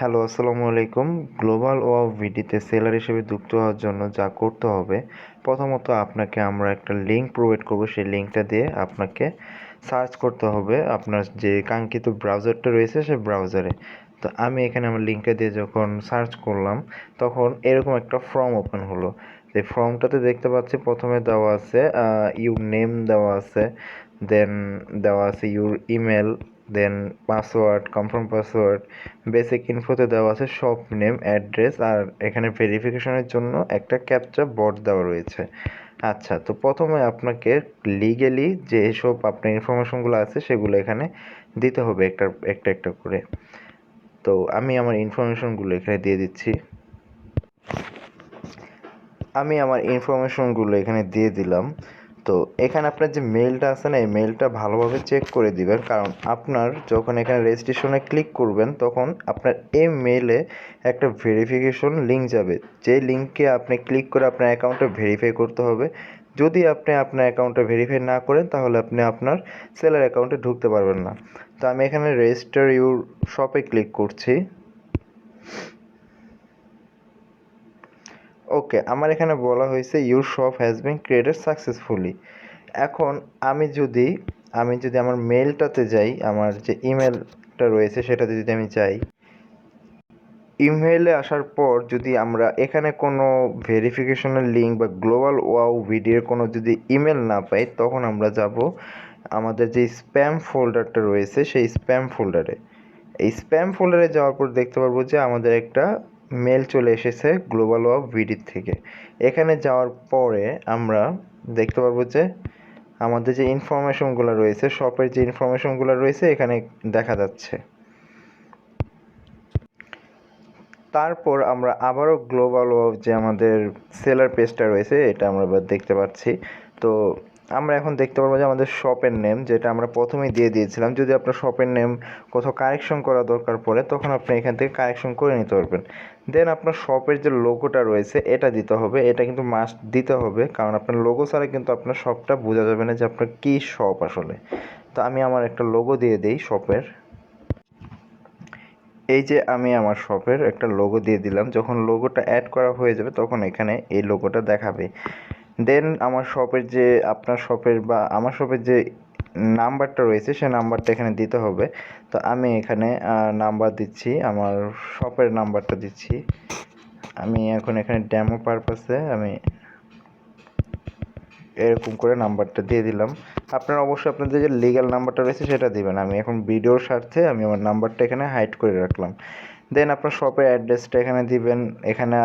Hello, আসসালামু আলাইকুম। Global wow ভিডিতে seller হিসেবে যুক্ত হওয়ার জন্য যা করতে হবে, প্রথমত আপনাকে আমরা একটা লিঙ্ক প্রোভাইড করব। সেই লিঙ্কটা দিয়ে আপনাকে সার্চ করতে হবে আপনার যে কাঙ্ক্ষিত ব্রাউজারটা রয়েছে সেই ব্রাউজারে। তো আমি এখানে আমার লিঙ্কটা দিয়ে যখন সার্চ করলাম, তখন এরকম একটা ফর্ম ওপেন হলো। এই ফর্মটাতে দেখতে পাচ্ছি প্রথমে দেওয়া আছে ইউর নেম দেওয়া আছে, দেন দেওয়া আছে your email, then password, confirm password, basic ইনফোতে দেওয়া আছে শপ নেম, অ্যাড্রেস, আর এখানে ভেরিফিকেশনের জন্য একটা ক্যাপচা বট দেওয়া রয়েছে। আচ্ছা, তো প্রথমে আপনাকে লিগেলি যে এসব আপনার ইনফরমেশনগুলো আছে সেগুলো এখানে দিতে হবে একটা একটা একটা করে। তো আমি আমার ইনফরমেশনগুলো এখানে দিয়ে দিচ্ছি। আমি আমার ইনফরমেশনগুলো এখানে দিয়ে দিলাম। তো এখানে আপনার যে মেলটা আছে না, এই মেলটা ভালোভাবে চেক করে দিবেন, কারণ আপনার যখন এখানে রেজিস্ট্রেশনে ক্লিক করবেন তখন আপনার এই মেলে একটা ভেরিফিকেশন লিঙ্ক যাবে। যে লিঙ্কে আপনি ক্লিক করে আপনার অ্যাকাউন্টটা ভেরিফাই করতে হবে। যদি আপনি আপনার অ্যাকাউন্টটা ভেরিফাই না করেন তাহলে আপনি আপনার সেলার অ্যাকাউন্টে ঢুকতে পারবেন না। তো আমি এখানে রেজিস্টার ইউর শপে ক্লিক করছি। ওকে, আমার এখানে বলা হয়েছে your shop has been created successfully. এখন আমি যদি আমার মেলটাতে যাই, আমার যে ইমেলটা রয়েছে সেটাতে যদি আমি যাই, ইমেলে আসার পর যদি আমরা এখানে কোনো ভেরিফিকেশনের লিঙ্ক বা গ্লোবাল ওয়াও ভিডিওর কোনো যদি ইমেল না পাই, তখন আমরা যাব আমাদের যে স্প্যাম ফোল্ডারটা রয়েছে সেই স্প্যাম ফোল্ডারে। এই স্প্যাম ফোল্ডারে যাওয়ার পর দেখতে পারবো যে আমাদের একটা মেল চলে এসেছে গ্লোবাল ওয়াও ভিডির থেকে। এখানে যাওয়ার পরে আমরা দেখতে পারবো যে আমাদের যে ইনফরমেশনগুলো রয়েছে, শপের যে ইনফরমেশনগুলো রয়েছে এখানে দেখা যাচ্ছে। তারপর আমরা আবারও গ্লোবাল ওয়াও যে আমাদের সেলার পেজটা রয়েছে এটা আমরা এবার দেখতে পাচ্ছি। তো আমরা এখন দেখতে পারবো যে আমাদের শপের নেম, যেটা আমরা প্রথমেই দিয়ে দিয়েছিলাম, যদি আপনার শপের নেম কোথাও কারেকশন করা দরকার পড়ে তখন আপনি এখান থেকে কারেকশন করে নিতে পারবেন। দেন আপনার শপের যে লোগোটা রয়েছে এটা দিতে হবে, এটা কিন্তু মাস্ট দিতে হবে, কারণ আপনার লোগো ছাড়া কিন্তু আপনার শপটা বোঝা যাবে না যে আপনার কী শপ আসলে। তো আমি আমার একটা লোগো দিয়ে দিই শপের। এই যে আমি আমার শপের একটা লোগো দিয়ে দিলাম। যখন লোগোটা অ্যাড করা হয়ে যাবে তখন এখানে এই লোগোটা দেখাবে। দেন আমার শপের যে আপনার শপের বা আমার শপের যে নাম্বারটা রয়েছে সে নাম্বারটা এখানে দিতে হবে। তো আমি এখানে নাম্বার দিচ্ছি, আমার শপের নাম্বারটা দিচ্ছি। আমি এখন এখানে ডেমো পারপাসে আমি এরকম করে নাম্বারটা দিয়ে দিলাম। আপনারা অবশ্যই আপনাদের যে লিগ্যাল নাম্বারটা রয়েছে সেটা দিবেন। আমি এখন ভিডিওর স্বার্থে আমি আমার নাম্বারটা এখানে হাইড করে রাখলাম। দেন আপনার শপের অ্যাড্রেসটা এখানে দিবেন। এখানে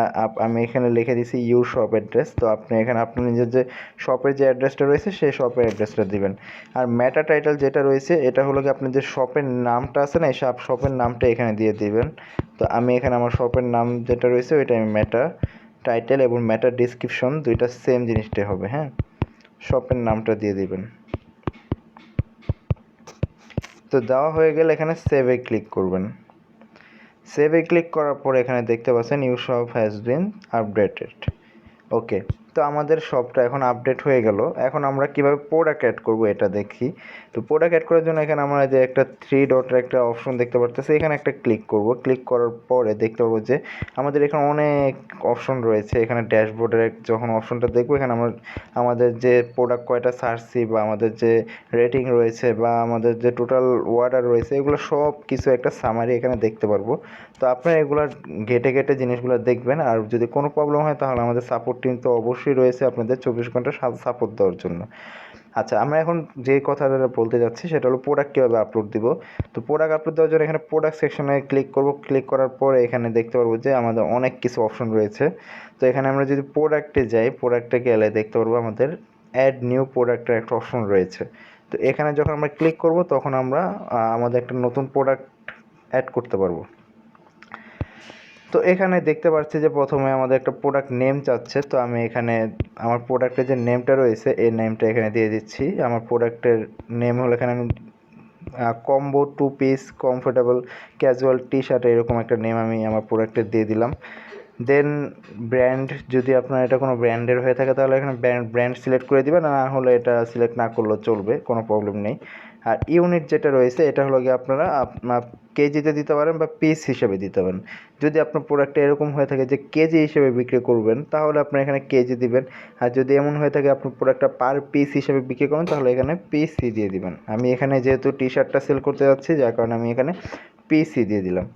আমি এখানে লিখে দিছি ইউর শপ অ্যাড্রেস। তো আপনি এখানে আপনার নিজের যে শপের যে অ্যাড্রেসটা রয়েছে সেই শপের অ্যাড্রেসটা দিবেন। আর মেটা টাইটেল যেটা রয়েছে এটা হলো কি আপনার যে শপের নামটা আছে না, এই শপের নামটা এখানে দিয়ে দিবেন। তো আমি এখানে আমার শপের নাম যেটা রয়েছে ওইটা আমি মেটা টাইটেল এবং মেটা ডিসক্রিপশন দুইটা সেম জিনিসটাই হবে, হ্যাঁ। শপের নামটা দিয়ে দিবেন। তো দেওয়া হয়ে গেলে এখানে সেভে ক্লিক করবেন। সেভে ক্লিক করার পর এখানে দেখতে পাচ্ছেন you shop has been updated. Okay, তো আমাদের শপটা এখন আপডেট হয়ে গেল। এখন আমরা কিভাবে প্রোডাক্ট অ্যাড করব এটা দেখি। তো প্রোডাক্ট অ্যাড করার জন্য এখানে আমরা যে একটা থ্রি ডটের একটা অপশন দেখতে পারতেছি, এখানে একটা ক্লিক করব। ক্লিক করার পরে দেখতে পাবো যে আমাদের এখানে অনেক অপশন রয়েছে। এখানে ড্যাশবোর্ডের যখন অপশনটা দেখবো এখানে আমরা আমাদের যে প্রোডাক্ট কয়টা ছাড়ছি বা আমাদের যে রেটিং রয়েছে বা আমাদের যে টোটাল অর্ডার রয়েছে এগুলো সব কিছু একটা সামারি এখানে দেখতে পারবো। তো আপনারা এগুলো ঘেটে ঘেটে জিনিসগুলো দেখবেন, আর যদি কোনো প্রবলেম হয় তাহলে আমাদের সাপোর্ট টিম তো অবশ্যই রয়েছে আপনাদের 24 ঘন্টা সাপোর্ট দেওয়ার জন্য। আচ্ছা, আমরা এখন যে কথাটা বলতে যাচ্ছি সেটা হলো প্রোডাক্ট কীভাবে আপলোড দিব। তো প্রোডাক্ট আপলোড দেওয়ার জন্য এখানে প্রোডাক্ট সেকশনে ক্লিক করব। ক্লিক করার পরে এখানে দেখতে পারবো যে আমাদের অনেক কিছু অপশন রয়েছে। তো এখানে আমরা যদি প্রোডাক্টে যাই, প্রোডাক্টে গেলে দেখতে পারবো আমাদের অ্যাড নিউ প্রোডাক্টের একটা অপশন রয়েছে। তো এখানে যখন আমরা ক্লিক করব তখন আমরা আমাদের একটা নতুন প্রোডাক্ট অ্যাড করতে পারবো। তো এখানে দেখতে পাচ্ছি যে প্রথমে আমাদের একটা প্রোডাক্ট নেম চাচ্ছে। তো আমি এখানে আমার প্রোডাক্টের যে নেমটা রয়েছে এই নেমটা এখানে দিয়ে দিচ্ছি। আমার প্রোডাক্টের নেম হলো এখানে আমি combo 2 piece comfortable casual T shirt এরকম একটা নেম আমি আমার প্রোডাক্টের দিয়ে দিলাম। দেন ব্র্যান্ড, যদি আপনার এটা কোনো ব্র্যান্ডের হয়ে থাকে তাহলে এখানে ব্র্যান্ড সিলেক্ট করে দিবেন, না হলে এটা সিলেক্ট না করলেও চলবে, কোনো প্রবলেম নেই। আর ইউনিট যেটা রয়েছে এটা হলো গিয়ে আপনারা কেজিতে দিতে পারেন বা পিস হিসেবে দিতে পারেন। যদি আপনার প্রোডাক্টটা এরকম হয়ে থাকে যে কেজি হিসেবে বিক্রি করবেন তাহলে আপনার এখানে কেজি দিবেন, আর যদি এমন হয়ে থাকে আপনার প্রোডাক্টটা পার পিস হিসেবে বিক্রি করেন তাহলে এখানে পিসই দিয়ে দিবেন। আমি এখানে যেহেতু টি শার্টটা সেল করতে যাচ্ছি যার কারণে আমি এখানে পিসই দিয়ে দিলাম।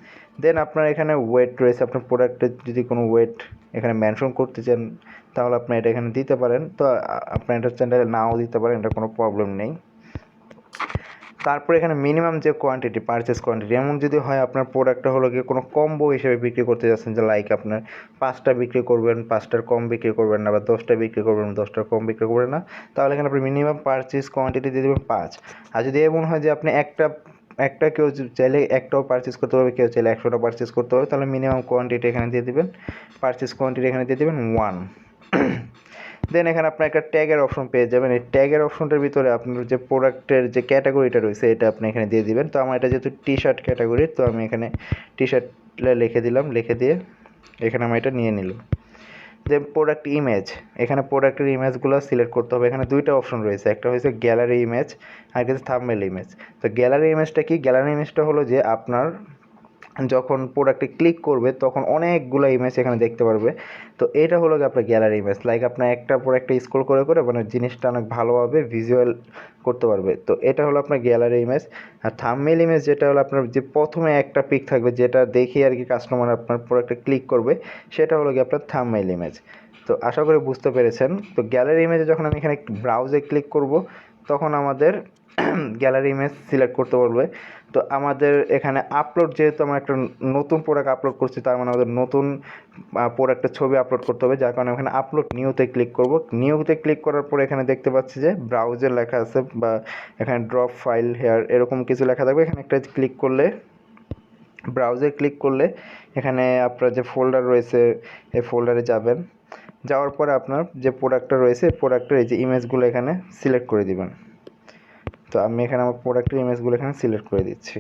দেন আপনার এখানে ওয়েট রয়েছে, আপনার প্রোডাক্টের যদি কোনো ওয়েট এখানে মেনশন করতে চান তাহলে আপনি এটা এখানে দিতে পারেন। তো আপনি এটা চ্যানেলে নাও দিতে পারেন, এটা কোনো প্রবলেম নেই। তারপর এখানে মিনিমাম যে কোয়ান্টিটি, পারচেস কোয়ান্টিটি, এমন যদি হয় আপনার প্রোডাক্টটা হলো গিয়ে কোনো কম্বো হিসেবে বিক্রি করতে যাচ্ছেন, যে লাইক আপনার 5টা বিক্রি করবেন, 5টার কম বিক্রি করবেন না, বা 10টা বিক্রি করবেন, 10টার কম বিক্রি করবেন না, তাহলে এখানে আপনি মিনিমাম পারচেস কোয়ান্টিটি দিয়ে দেবেন 5। আর যদি এমন হয় যে আপনি একটা কেউ চাইলে একটাও পারচেস করতে পারবে, কেউ চাইলে 100টা পারচেস করতে পারবে, তাহলে মিনিমাম কোয়ান্টিটি এখানে দিয়ে দেবেন, পারচেস কোয়ান্টিটি এখানে দিয়ে দেবেন 1। দেন এখানে আপনার একটা ট্যাগের অপশন পেয়ে যাবেন। এই ট্যাগের অপশনটার ভিতরে আপনার যে প্রোডাক্টের যে ক্যাটাগরিটা রয়েছে এটা আপনি এখানে দিয়ে দিবেন। তো আমার এটা যেহেতু টি শার্ট ক্যাটাগরি, তো আমি এখানে টি শার্ট লিখে দিলাম, লিখে দিয়ে এখানে আমি এটা নিয়ে নিলাম। যে প্রোডাক্ট ইমেজ, এখানে প্রোডাক্টের ইমেজগুলো সিলেক্ট করতে হবে। এখানে দুইটা অপশন রয়েছে, একটা হচ্ছে গ্যালারি ইমেজ আর একটা হচ্ছে থাম্বনেল ইমেজ। তো গ্যালারি ইমেজটা কি? গ্যালারি ইমেজটা হলো যে আপনার যখন প্রোডাক্টে ক্লিক করবে তখন অনেকগুলো ইমেজ এখানে দেখতে পারবে। তো এটা হলো গিয়ে আপনার গ্যালারি ইমেজ, লাইক আপনার একটার পর একটা স্ক্রল করে করে মানে জিনিসটা অনেক ভালোভাবে ভিজুয়াল করতে পারবে। তো এটা হলো আপনার গ্যালারি ইমেজ। আর থাম্বনেল ইমেজ যেটা হলো আপনার যে প্রথমে একটা পিক থাকবে যেটা দেখে আর কি কাস্টমার আপনার প্রোডাক্টে ক্লিক করবে, সেটা হলো গিয়ে আপনার থাম্বনেল ইমেজ। তো আশা করি বুঝতে পেরেছেন। তো গ্যালারি ইমেজে যখন আমি এখানে ব্রাউজে ক্লিক করব তখন আমাদের গ্যালারি ইমেজ সিলেক্ট করতে বলবে। তো আমাদের এখানে আপলোড, যেহেতু আমরা একটা নতুন প্রোডাক্ট আপলোড করছি তার মানে আমাদের নতুন প্রোডাক্টের ছবি আপলোড করতে হবে, যার কারণে এখানে আপলোড নিউতে ক্লিক করব। নিউতে ক্লিক করার পরে এখানে দেখতে পাচ্ছি যে ব্রাউজে লেখা আছে বা এখানে ড্রপ ফাইল হেয়ার এরকম কিছু লেখা থাকবে। এখানে একটা ক্লিক করলে, ব্রাউজে ক্লিক করলে এখানে আপনার যে ফোল্ডার রয়েছে এই ফোল্ডারে যাবেন। যাওয়ার পরে আপনার যে প্রোডাক্টটা রয়েছে প্রোডাক্টের এই যে ইমেজগুলো এখানে সিলেক্ট করে দিবেন। তো আমি এখানে আমার প্রোডাক্টের ইমেজগুলো এখানে সিলেক্ট করে দিচ্ছি।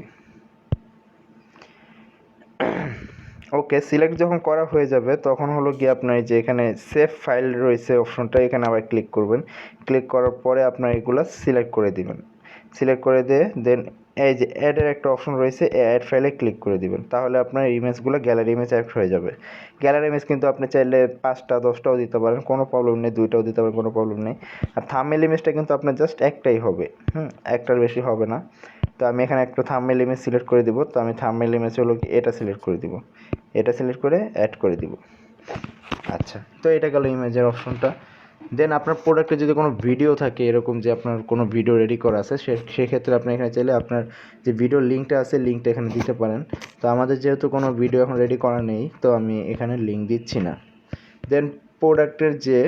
ওকে, সিলেক্ট যখন করা হয়ে যাবে তখন হলো গিয়ে আপনার যে এখানে সেভ ফাইল রয়েছে অপশনটা, এখানে আবার ক্লিক করবেন। ক্লিক করার পরে আপনার এগুলো সিলেক্ট করে দিবেন। সিলেক্ট করে দিয়ে দেন এই যে অ্যাডের একটা অপশন রয়েছে, অ্যাড ফাইলে ক্লিক করে দিবেন। তাহলে আপনার ইমেজগুলো গ্যালারি ইমেজ অ্যাড হয়ে যাবে। গ্যালারি ইমেজ কিন্তু আপনি চাইলে 5টা 10টাও দিতে পারেন, কোনো প্রবলেম নেই, 2টাও দিতে পারেন, কোনো প্রবলেম নেই। আর থাম্বনেল ইমেজটা কিন্তু আপনার জাস্ট একটাই হবে, একটার বেশি হবে না। তো আমি এখানে একটা থাম্বনেল ইমেজ সিলেক্ট করে দিব। তো আমি থাম্বনেল ইমেজ হলো এটা সিলেক্ট করে দিব, এটা সিলেক্ট করে অ্যাড করে দিব। আচ্ছা, তো এটা গেল ইমেজের অপশনটা। দেন আপনার প্রোডাক্টে যদি কোনো ভিডিও থাকে, এরকম যে আপনার কোনো ভিডিও রেডি করা আছে, সেক্ষেত্রে আপনি এখানে চাইলে আপনার যে ভিডিও লিঙ্কটা আছে লিঙ্কটা এখানে দিতে পারেন। তো আমাদের যেহেতু কোনো ভিডিও এখন রেডি করা নেই তো আমি এখানে লিঙ্ক দিচ্ছি না। দেন প্রোডাক্টের যে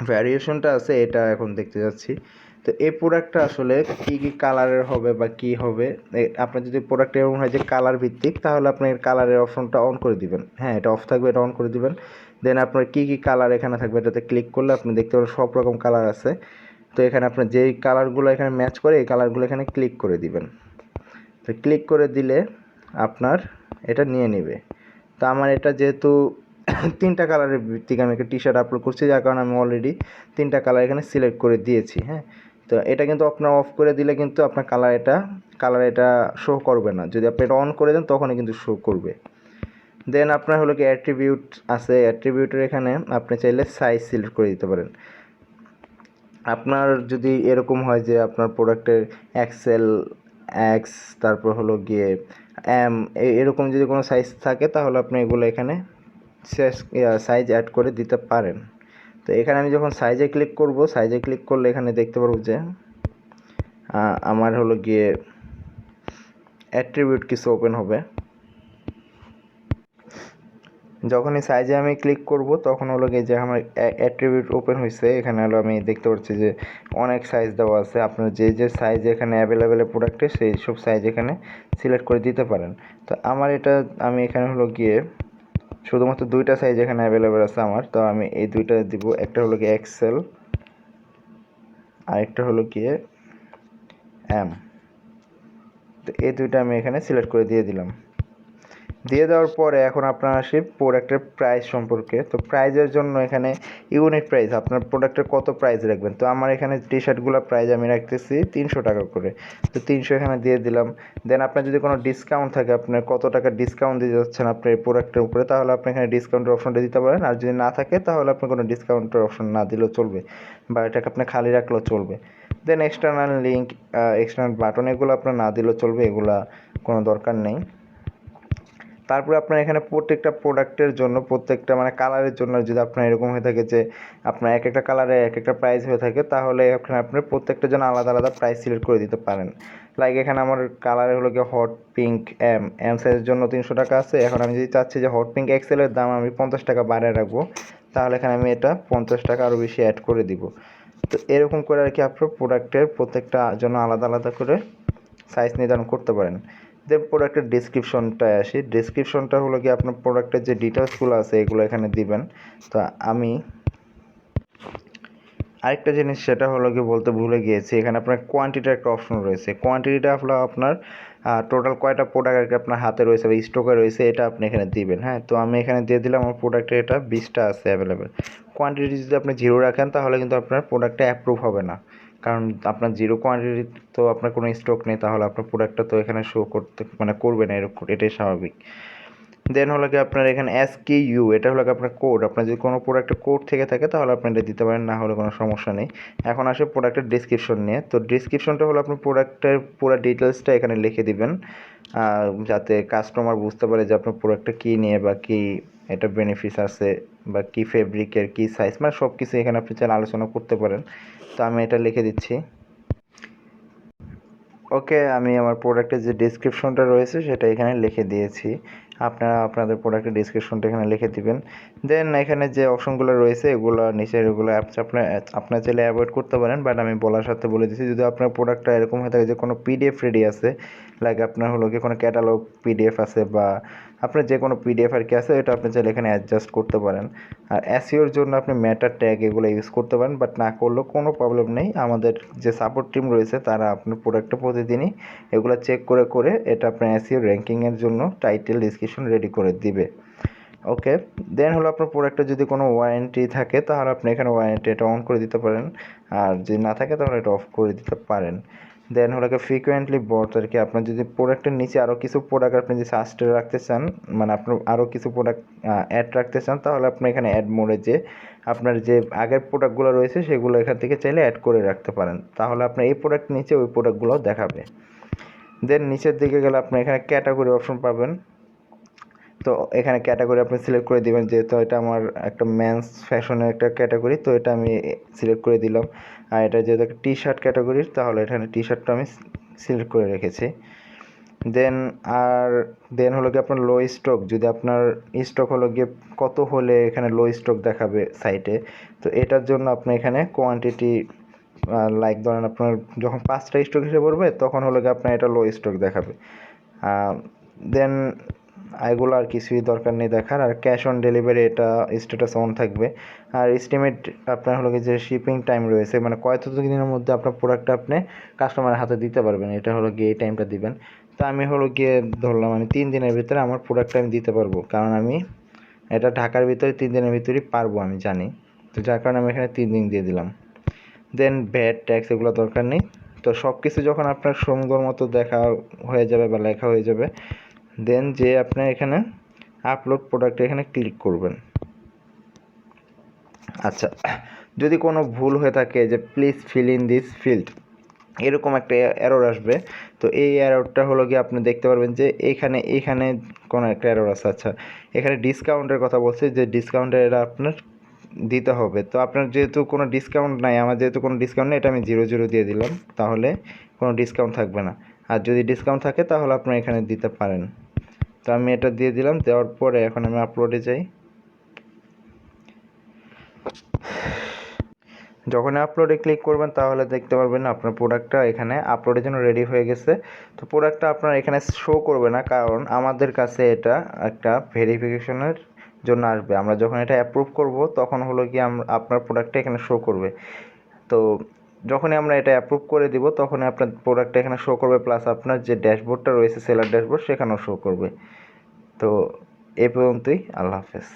ভ্যারিয়েশনটা আছে এটা এখন দেখতে যাচ্ছি। তো এই প্রোডাক্টটা আসলে কী কী কালারের হবে বা কী হবে, আপনার যদি প্রোডাক্ট এমন হয় যে কালার ভিত্তিক তাহলে আপনি কালারের অপশনটা অন করে দিবেন। হ্যাঁ, এটা অফ থাকবে, এটা অন করে দিবেন। দেন আপনার কী কী কালার এখানে থাকবে এটাতে ক্লিক করলে আপনি দেখতে পাবেন সব রকম কালার আছে। তো এখানে আপনার যেই কালারগুলো এখানে ম্যাচ করে এই কালারগুলো এখানে ক্লিক করে দিবেন। তো ক্লিক করে দিলে আপনার এটা নিয়ে নেবে। তো আমার এটা যেহেতু 3টা কালারের ভিত্তিক আমি একটা টি শার্ট আপলোড করছি, যার কারণে আমি অলরেডি 3টা কালার এখানে সিলেক্ট করে দিয়েছি। হ্যাঁ, তো এটা কিন্তু আপনার অফ করে দিলে কিন্তু আপনার কালার এটা শো করবে না। যদি আপনি এটা অন করে দেন তখনই কিন্তু শো করবে। দেন আপনার হলো কি অ্যাট্রিবিউট আছে, অ্যাট্রিবিউটের এখানে আপনি চাইলে সাইজ সিলেক্ট করে দিতে পারেন। আপনার যদি এরকম হয় যে আপনার প্রোডাক্টের এক্সেল, এক্স, তারপর হলো গিয়ে এম, এরকম যদি কোনো সাইজ থাকে তাহলে আপনি এগুলো এখানে সাইজ অ্যাড করে দিতে পারেন। তো এখানে আমি যখন সাইজে ক্লিক করব, সাইজে ক্লিক করলে এখানে দেখতে পারবো যে আমার হলো গিয়ে অ্যাট্রিবিউট কিছু ওপেন হবে। যখনই সাইজে আমি ক্লিক করব তখন হলো গিয়ে যে আমার অ্যাট্রিবিউট ওপেন হয়েছে। এখানে হলো আমি দেখতে পাচ্ছি যে অনেক সাইজ দেওয়া আছে। আপনার যে যে সাইজ এখানে অ্যাভেলেবেল প্রোডাক্টে সেই সব সাইজ এখানে সিলেক্ট করে দিতে পারেন। তো আমার এটা আমি এখানে হলো গিয়ে শুধুমাত্র 2টা সাইজ এখানে অ্যাভেলেবেল আছে আমার, তো আমি এই 2টা দিব। একটা হলো গিয়ে এক্সেল, আরেকটা হলো গিয়ে এম। তো এই 2টা আমি এখানে সিলেক্ট করে দিয়ে দিলাম। দিয়ে দেওয়ার পরে এখন আপনার আসি প্রোডাক্টের প্রাইস সম্পর্কে। তো প্রাইজের জন্য এখানে ইউনিট প্রাইস, আপনার প্রোডাক্টের কত প্রাইস রাখবেন। তো আমার এখানে টি শার্টগুলো প্রাইস আমি রাখতেছি 300 টাকা করে। তো 300 এখানে দিয়ে দিলাম। দেন আপনার যদি কোনো ডিসকাউন্ট থাকে, আপনার কত টাকা ডিসকাউন্ট দিতে যাচ্ছেন আপনার এই প্রোডাক্টের উপরে, তাহলে আপনি এখানে ডিসকাউন্টের অপশনটা দিতে পারেন। আর যদি না থাকে তাহলে আপনি কোনো ডিসকাউন্টের অপশন না দিলেও চলবে, বা এটাকে আপনি খালি রাখলেও চলবে। দেন এক্সটার্নাল লিঙ্ক, এক্সটার্নাল বাটন, এগুলো আপনার না দিলেও চলবে, এগুলা কোনো দরকার নেই। তারপরে আপনার এখানে প্রত্যেকটা প্রোডাক্টের জন্য, প্রত্যেকটা মানে কালারের জন্য যদি আপনার এরকম হয়ে থাকে যে আপনার এক একটা কালারে এক একটা প্রাইস হয়ে থাকে, তাহলে এখানে আপনি প্রত্যেকটার জন্য আলাদা আলাদা প্রাইস সিলেক্ট করে দিতে পারেন। লাইক এখানে আমার কালারে হলো গিয়ে হট পিঙ্ক এম সাইজের জন্য 300 টাকা আছে। এখন আমি যদি চাচ্ছি যে হট পিঙ্ক এক্সেলের দাম আমি 50 টাকা বাড়ায় রাখবো, তাহলে এখানে আমি এটা 50 টাকা আরও বেশি অ্যাড করে দিব। তো এরকম করে আর কি আপনার প্রোডাক্টের প্রত্যেকটা জন্য আলাদা আলাদা করে সাইজ নির্ধারণ করতে পারেন। দেন প্রোডাক্টের ডিসক্রিপশনটায় আসি। ডিসক্রিপশনটা হলো কি আপনার প্রোডাক্টের যে ডিটেলসগুলো আছে এগুলো এখানে দিবেন। তো আমি আরেকটা জিনিস সেটা হলো কি বলতে ভুলে গিয়েছি, এখানে আপনার কোয়ান্টিটির একটা অপশন রয়েছে। কোয়ান্টিটিটা হলো আপনার টোটাল কয়টা প্রোডাক্ট আর কি আপনার হাতে রয়েছে বা স্টকে রয়েছে এটা আপনি এখানে দিবেন। হ্যাঁ, তো আমি এখানে দিয়ে দিলাম আমার প্রোডাক্টে এটা 20টা আছে অ্যাভেলেবেল। কোয়ান্টিটি যদি আপনি জিরো রাখেন তাহলে কিন্তু আপনার প্রোডাক্টটা অ্যাপ্রুভ হবে না, কারণ আপনার জিরো কোয়ান্টিটি তো আপনার কোনো স্টক নেই, তাহলে আপনার প্রোডাক্টটা তো এখানে শো করতে মানে করবে না, এরকম এটাই স্বাভাবিক। দেন হলো কি আপনার এখানে SKU, এটা হলো কি আপনার কোড। আপনার যদি কোনো প্রোডাক্টের কোড থেকে থাকে তাহলে আপনি এটা দিতে পারেন, না হলে কোনো সমস্যা নেই। এখন আসে প্রোডাক্টের ডিসক্রিপশন নিয়ে। তো ডিসক্রিপশনটা হলো আপনার প্রোডাক্টের পুরো ডিটেলসটা এখানে লিখে দিবেন, যাতে কাস্টমার বুঝতে পারে যে আপনার প্রোডাক্টটা কী নিয়ে বা কী এটা বেনিফিটস আছে বা কী ফেব্রিকের কী সাইজ, মানে সব কিছু এখানে আপনি চাইলে আলোচনা করতে পারেন। তো আমি এটা লিখে দিচ্ছি। ওকে, আমি আমার প্রোডাক্টের যে ডিসক্রিপশনটা রয়েছে সেটা এখানে লিখে দিয়েছি। আপনারা আপনাদের প্রোডাক্টের ডিসক্রিপশনটা এখানে লিখে দিবেন। দেন এখানে যে অপশনগুলো রয়েছে এগুলো নিচের এগুলো আপনার চাইলে অ্যাভয়েড করতে পারেন, বাট আমি বলার সাথে বলে দিচ্ছি যদি আপনার প্রোডাক্টটা এরকম হয়ে থাকে যে কোনো পিডিএফ রেডি আছে, লাইক আপনার হলো কি কোনো ক্যাটালগ পিডিএফ আছে বা আপনার যে কোনো পিডিএফ আর কি আছে, এটা আপনি চাইলে এখানে অ্যাডজাস্ট করতে পারেন। আর এসইওর জন্য আপনি ম্যাটার ট্যাগ এগুলো ইউজ করতে পারেন, বাট না করলেও কোনো প্রবলেম নেই। আমাদের যে সাপোর্ট টিম রয়েছে তারা আপনার প্রোডাক্টটা প্রতিদিনই এগুলো চেক করে করে এটা আপনার এসইও র্যাঙ্কিংয়ের জন্য টাইটেল ডিসক্রিপশন রেডি করে দিবে। ওকে, দেন হলো আপনার প্রোডাক্টে যদি কোনো ওয়ারেন্টি থাকে তাহলে আপনি এখানে ওয়ারেন্টি এটা অন করে দিতে পারেন, আর যদি না থাকে তাহলে এটা অফ করে দিতে পারেন। দেন হলো কি ফ্রিকোয়েন্টলি বট আর কি, আপনার যদি প্রোডাক্টের নিচে আরও কিছু প্রোডাক্ট আপনি যদি সাস্টে রাখতে চান, মানে আপনার আরও কিছু প্রোডাক্ট অ্যাড রাখতে চান, তাহলে আপনি এখানে অ্যাড মোডে যে আপনার যে আগের প্রোডাক্টগুলো রয়েছে সেগুলো এখান থেকে চাইলে অ্যাড করে রাখতে পারেন, তাহলে আপনার এই প্রোডাক্ট নিচে ওই প্রোডাক্টগুলো দেখাবে। দেন নিচের দিকে গেলে আপনি এখানে ক্যাটাগরি অপশন পাবেন। তো এখানে ক্যাটাগরি আপনি সিলেক্ট করে দিবেন, যেহেতু এটা আমার একটা মেন্স ফ্যাশনের একটা ক্যাটাগরি, তো এটা আমি সিলেক্ট করে দিলাম। আর এটা যেহেতু একটা টি শার্ট ক্যাটাগরির, তাহলে এখানে টি শার্টটা আমি সিলেক্ট করে রেখেছি। দেন দেন হলো গিয়ে আপনার লো স্টক, যদি আপনার স্টক হলো গিয়ে কত হলে এখানে লো স্টক দেখাবে সাইটে, তো এটার জন্য আপনি এখানে কোয়ান্টিটি, লাইক ধরেন আপনার যখন 5টা স্টক এসে পড়বে তখন হলো গিয়ে আপনার এটা লো স্টক দেখাবে। দেন এগুলো আর কিছুই দরকার নেই দেখার। আর ক্যাশ অন ডেলিভারি এটা স্ট্যাটাস অন থাকবে। আর এস্টিমেট আপনার হলো কি যে শিপিং টাইম রয়েছে, মানে কত দিনের মধ্যে আপনার প্রোডাক্টটা আপনি কাস্টমারের হাতে দিতে পারবেন, এটা হলো গিয়ে এই টাইমটা দিবেন। তো আমি হলো গিয়ে ধরলাম আমি 3 দিনের ভিতরে আমার প্রোডাক্টটা আমি দিতে পারবো, কারণ আমি এটা ঢাকার ভিতরে 3 দিনের ভিতরেই পারবো আমি জানি, তো যার কারণে আমি এখানে 3 দিন দিয়ে দিলাম। দেন ভ্যাট ট্যাক্স এগুলো দরকার নেই। তো সব কিছু যখন আপনার সুন্দর মতো দেখা হয়ে যাবে বা লেখা হয়ে যাবে, দেন যে আপনার এখানে আপলোড প্রোডাক্ট এখানে ক্লিক করবেন। আচ্ছা, যদি কোনো ভুল হয়ে থাকে যে please fill in this field, এরকম একটা এরর আসবে। তো এই এররটা হলো গিয়ে আপনি দেখতে পারবেন যে এখানে কোনো একটা এরর আছে। আচ্ছা, এখানে ডিসকাউন্টের কথা বলছে যে ডিসকাউন্টের এটা আপনার দিতে হবে। তো আপনার যেহেতু কোনো ডিসকাউন্ট নাই, আমার যেহেতু কোনো ডিসকাউন্ট নেই, এটা আমি 0 দিয়ে দিলাম, তাহলে কোনো ডিসকাউন্ট থাকবে না। আর যদি ডিসকাউন্ট থাকে তাহলে আপনি এখানে দিতে পারেন। তো আমি এটা দিয়ে দিলাম, দেওয়ার পরে এখন আমি আপলোডে যাই। যখন আপলোডে ক্লিক করবেন তাহলে দেখতে পারবেন আপনার প্রোডাক্টটা এখানে আপলোডের জন্য রেডি হয়ে গেছে। তো প্রোডাক্টটা আপনার এখানে শো করবে না, কারণ আমাদের কাছে এটা একটা ভেরিফিকেশনের জন্য আসবে। আমরা যখন এটা অ্যাপ্রুভ করব তখন হলো কি আপনার প্রোডাক্টটা এখানে শো করবে। তো যখনই আমরা এটা অ্যাপ্রুভ করে দিব তখনই আপনার প্রোডাক্টটা এখানে শো করবে, প্লাস আপনার যে ড্যাশবোর্ডটা রয়েছে সেলার ড্যাশবোর্ড সেখানেও শো করবে। তো এ পর্যন্তই, আল্লাহ হাফেজ।